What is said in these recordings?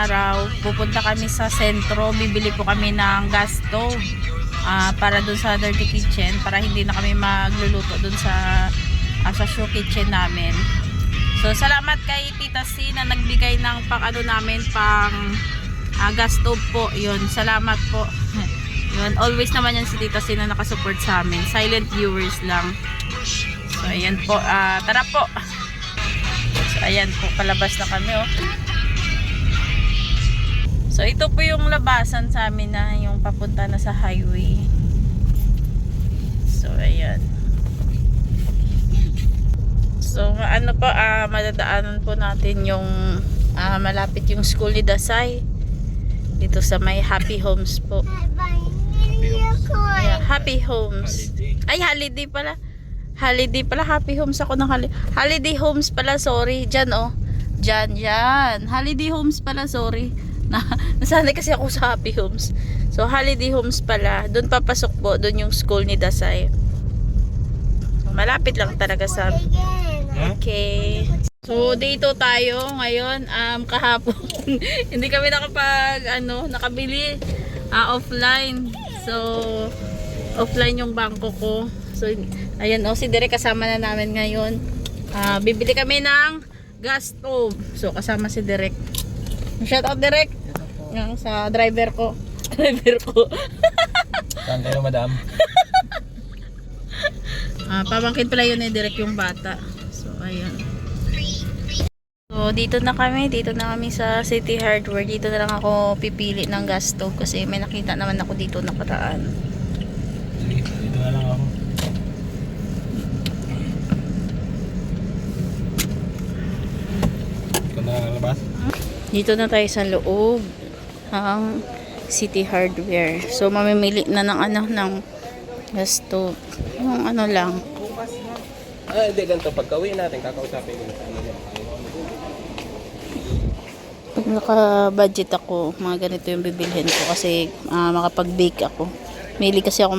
araw, pupunta kami sa sentro. Bibili po kami ng gas stove para dun sa dirty kitchen, para hindi na kami magluluto dun sa show kitchen namin. So salamat kay Tita C na nagbigay ng namin pang gas stove po. Yun, salamat po. Yun, always naman yan si Tita C na nakasupport sa amin. Silent viewers lang. So ayan po, tara po. So ayan po, palabas na kami oh. So ito po yung labasan sa amin na yung papunta na sa highway. So ayan. So ano po, madadaanan po natin yung malapit yung school ni Dasay. Dito sa may Happy Homes po. Yeah, Happy Homes. Ay, holiday pala. Holiday pala, Happy Homes ako ng Holiday Homes pala, sorry. Diyan oh. Diyan. Holiday Homes pala, sorry. Nasanay kasi ako sa Happy Homes. So, Holiday Homes pala. Doon papasok po, doon yung school ni Dasay. Malapit lang talaga sa... Okay. So, dito tayo ngayon, kahapon. Hindi kami nakabili offline. So, offline yung bangko ko. So, ayan o, si Derek kasama na namin ngayon. Bibili kami ng gas stove. So, kasama si Derek. Shout out Derek. Yung sa driver ko. Saan kayo, madam? Pamangkin pala yun ni Derek yung bata. So, ayun. So, dito na kami sa City Hardware. Dito na lang ako pipili ng gas stove kasi may nakita naman ako dito nakaraan. Dito na lang ako. Ikaw na labas? Dito na tayo sa loob ng City Hardware. So, mamimili na ng gas stove. Yung ano lang. Hindi, ganito. Pagka-uwi natin, kakausapin ko sa ano. Pag naka-budget ako, mga ganito yung bibilhin ko kasi makapag-bake ako. Mahilig kasi ako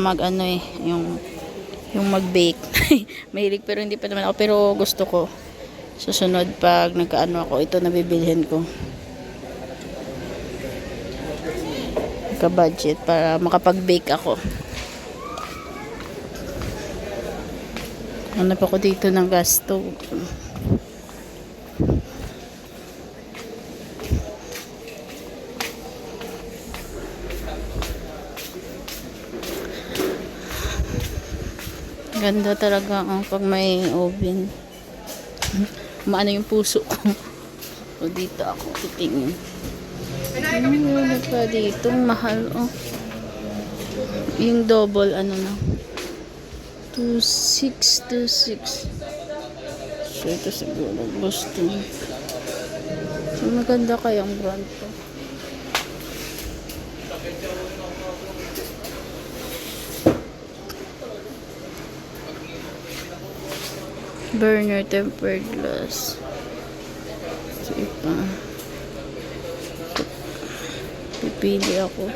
yung mag-bake. Mahilig pero hindi pa naman ako, pero gusto ko. Susunod pag nagkaano ako, ito na bibilhin ko. Naka-budget para makapag-bake ako. Hanap ako dito ng gas stove. Ganda talaga pag may oven. Maano yung puso ko. So dito ako titingin. Ano pa dito? Mahal yung double na 2626. So ito siguro Boston. So maganda kayang brand to. Burner tempered glass. So ipa. Pipili ako.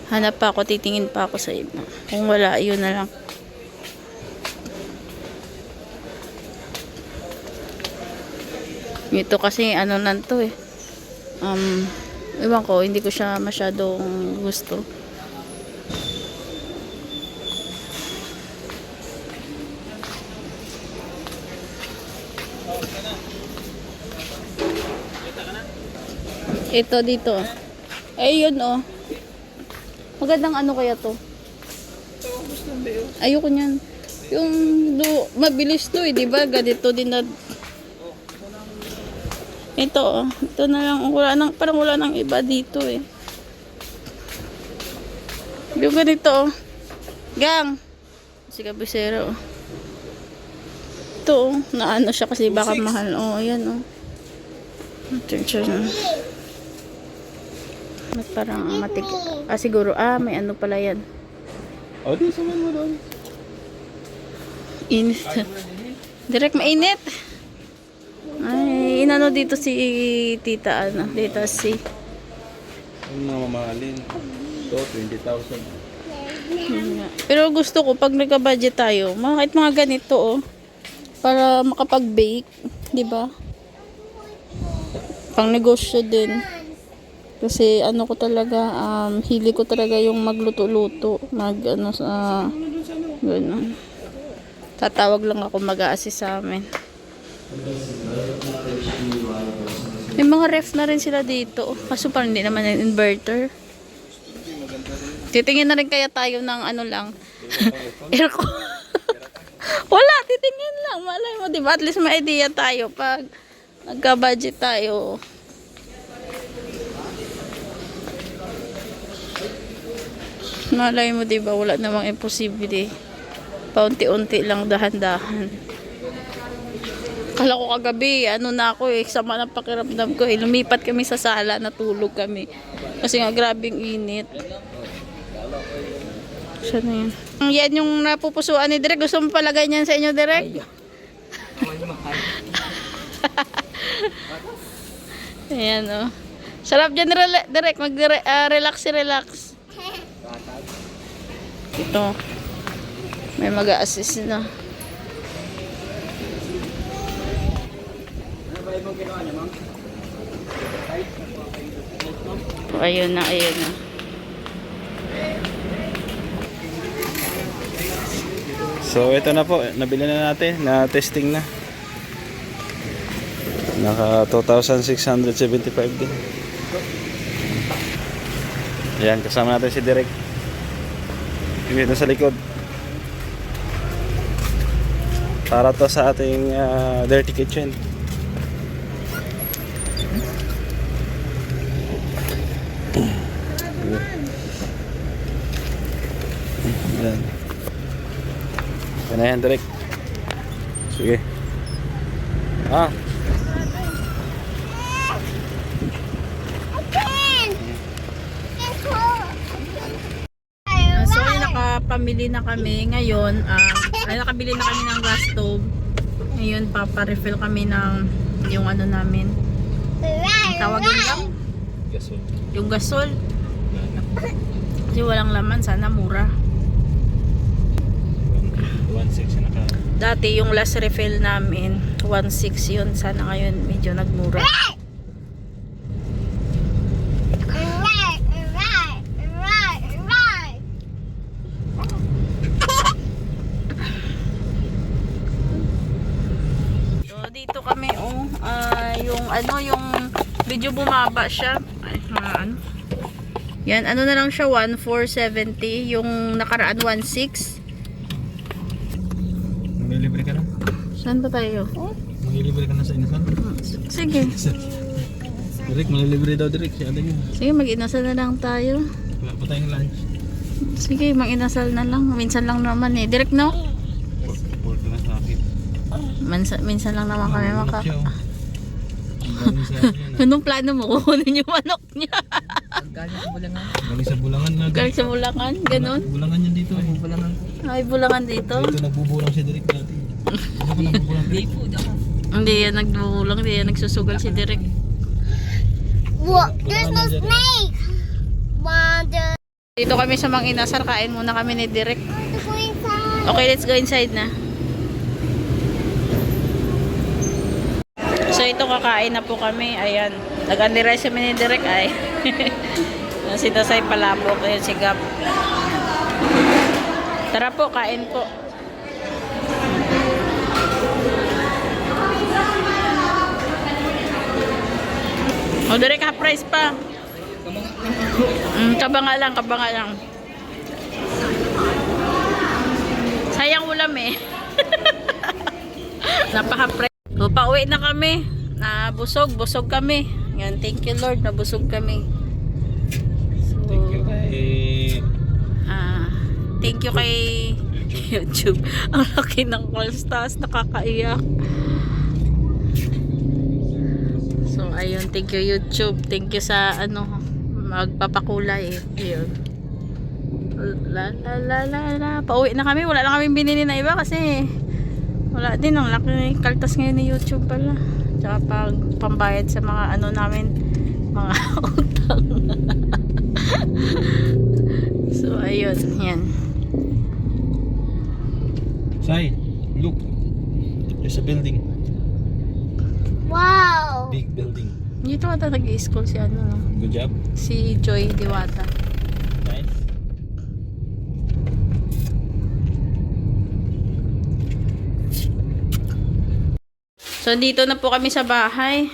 Hanap pa ako, titingin pa ako sa iba. Kung wala, yun na lang. Ito kasi nanto eh. Ewan ko, hindi ko siya masyadong gusto. Ito dito. Ayun magandang kaya to? Ayoko niyan. Yung mabilis to di ba? Ganito din na. Ito ito na lang, parang wala nang iba dito eh. Yung ganito gang. Si kabisero. Ito naano siya kasi baka mahal. Ayan attention. Parang matik. Siguro may pala yan. Di saman mo doon. Init. Direct mainit. Ay, inano dito si Tita Tita C. Yung mga mamahalin. Ito, 20,000. Pero gusto ko pag nagka-budget tayo, kahit mga ganito para makapag-bake, 'di ba? Pang negosyo din. Kasi ano ko talaga, hili ko talaga yung magluto-luto. Ganun. Tatawag lang ako mag-a-assist sa amin. May mga ref na rin sila dito. Kaso parang hindi naman yung inverter. Titingin na rin kaya tayo ng ano lang. Aircon. Wala, titingin lang. Malay mo, diba? At least may idea tayo pag nagka-budget tayo. Malay mo, diba? Wala namang imposible. Paunti-unti lang, dahan-dahan. Kala ko kagabi, ano na ako sama ng pakiramdam ko lumipat kami sa sala, natulog kami. Kasi nga grabing init. Siya na yan. Yan yung napupusuan ni Direk. Gusto mo palagay niyan sa inyo, Direk? Ayan, oh. Sarap dyan, Direk. Relax. Ito. May mag-a-assist na. Ayun na. So ito na po, nabili na natin, na testing na. Naka 2,675 din. Ayan, kasama natin si Direk. Dito sa likod. Para to sa ating dirty kitchen. Ayan. Yan na yan, Direk. Sige. So, nakapamili na kami ngayon. Nakabili na kami ng gas stove. Ngayon, paparefill kami ng yung ano namin. Ang tawagin lang? Gasol. Yung gasol. Kasi walang laman, sana mura. 1.6 na ka. Dati yung last refill namin 1.6 yun, sana ngayon medyo nagmura. So dito kami yung medyo bumaba siya. Yan, ano na lang siya, 1,470. Yung nakaraan 1,600. Maglilibre ka na? Saan ba tayo? Maglilibre ka na sa inasal? Sige. Direk, maglilibre daw, Direk. Si ate niya. Sige, mag-inasal na lang tayo. Wala pa tayong lunch. Sige, mag-inasal na lang. Minsan lang naman eh. Direct, no? Report na sa akin. Minsan lang naman kami Manok siya, oh. Ang galing sa akin yan, Anong plano mo? Kukunin yung manok niya. Galing sa Bulangan na. Galing sa Bulangan, ganun. Bulangan yan dito eh. Ay, Bulangan dito. Dito nagbubulang si Direk dati. Ano ka nagbubulang, Direk? Hindi yan nagbubulang, hindi yan nagsusugal si Direk. What? There's no snake. Wonder. Dito kami sa Mang Inasal, kain muna kami ni Direk. Let's go inside. Okay, let's go inside na. So ito, kakain na po kami. Ayan, nag-underize kami ni Direk ay. Si Dasay palabok, ayan si Gap. Tara po, kain po. O, Direk, half price pa. Kabanga lang. Sayang ulam eh. Napaka-half price. So, pauwi na kami. Busog kami. Yan, thank you Lord, nabusog kami. So, Thank you kay... thank you kay YouTube. Ang laki ng costas, nakakaiyak. So, ayun, thank you YouTube. Thank you sa magpapakulay. Ayun. Pauwi na kami. Wala lang kami binili na iba kasi wala din, ang laki kaltas ngayon ni YouTube pala. Tsaka pambayad sa mga namin, mga utang. So ayun, yan. Sai, look. There's a building. Wow. Big building. Dito ata nag-i-school si ano, Good job. si Joy Diwata. Nice. So dito na po kami sa bahay.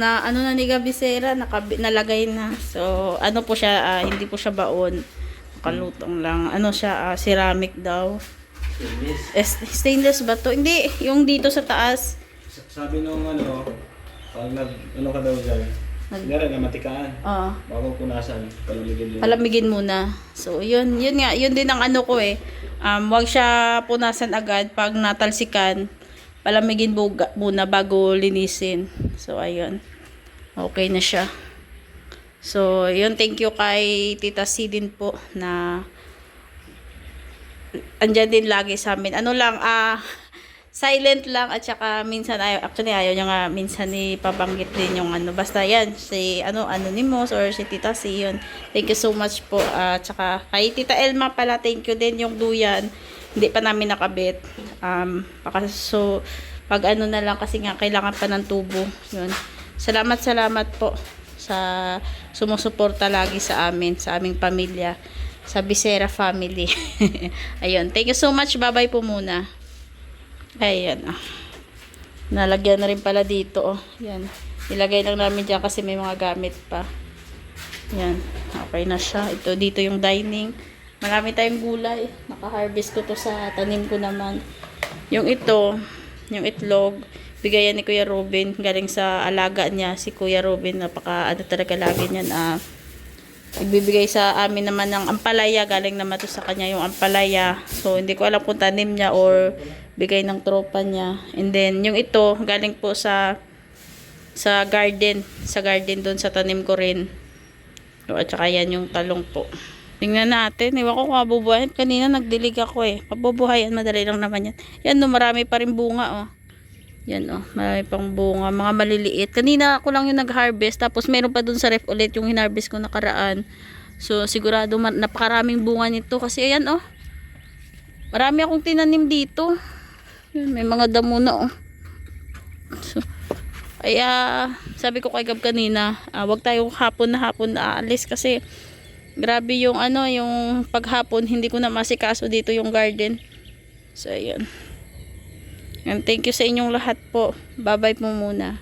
Na ano na ni Gabisera, nalagay na. So ano po siya, hindi po siya baon. Kalutong lang. Ano siya, ceramic daw. Stainless ba to? Hindi, yung dito sa taas. Sabi nung ano, pag ano ka daw dyan, hindi na matikaan. Bago punasan, palamigin din. Palamigin muna. So yun nga, yun din ang ano ko eh. Wag siya punasan agad pag natalsikan. Palamigin muna bago linisin. So ayun. Okay na siya. So yun, thank you kay Tita C din po na andyan din lagi sa amin. Ano lang, silent lang at saka minsan ayaw niya nga minsan ipabanggit din yung ano. Basta yan, si Anonymous or si Tita C yun. Thank you so much po. At saka kay Tita Elma pala, thank you din yung duyan. Hindi pa namin nakabit. So, pag ano na lang kasi nga kailangan pa ng tubo. Yun. Salamat po sa sumusuporta lagi sa amin, sa aming pamilya, sa Bisera family. Ayun. Thank you so much. Bye-bye po muna. Ayan. Nalagyan na rin pala dito. Yan. Ilagay lang namin dyan kasi may mga gamit pa. Yan. Okay na siya. Ito dito yung dining. Marami tayong gulay. Naka-harvest ko to sa tanim ko naman. Yung ito, yung itlog, bigayan ni Kuya Robin. Galing sa alaga niya. Si Kuya Robin, napaka ano talaga lagi niyan. Ibibigay sa amin naman ng ampalaya. Galing naman to sa kanya yung ampalaya. So, hindi ko alam kung tanim niya or bigay ng tropa niya. And then, yung ito, galing po sa garden. Sa garden doon sa tanim ko rin. So, at saka yan yung talong po. Tingnan natin. Iwan ko kung mabubuhayan. Kanina nagdilig ako eh. Mabubuhayan. Madali lang naman yan. Yan no, marami pa rin bunga oh. Yan oh. Marami pang bunga. Mga maliliit. Kanina ako lang yung nag-harvest. Tapos meron pa dun sa ref ulit yung hinarvest ko nakaraan. So sigurado napakaraming bunga nito. Kasi ayan oh. Marami akong tinanim dito. Yan, may mga damo na oh. So, sabi ko kay Gab kanina, wag tayong hapon na aalis kasi grabe yung yung paghapon hindi ko na masikaso dito yung garden. So ayun. And thank you sa inyong lahat po. Bye-bye po muna.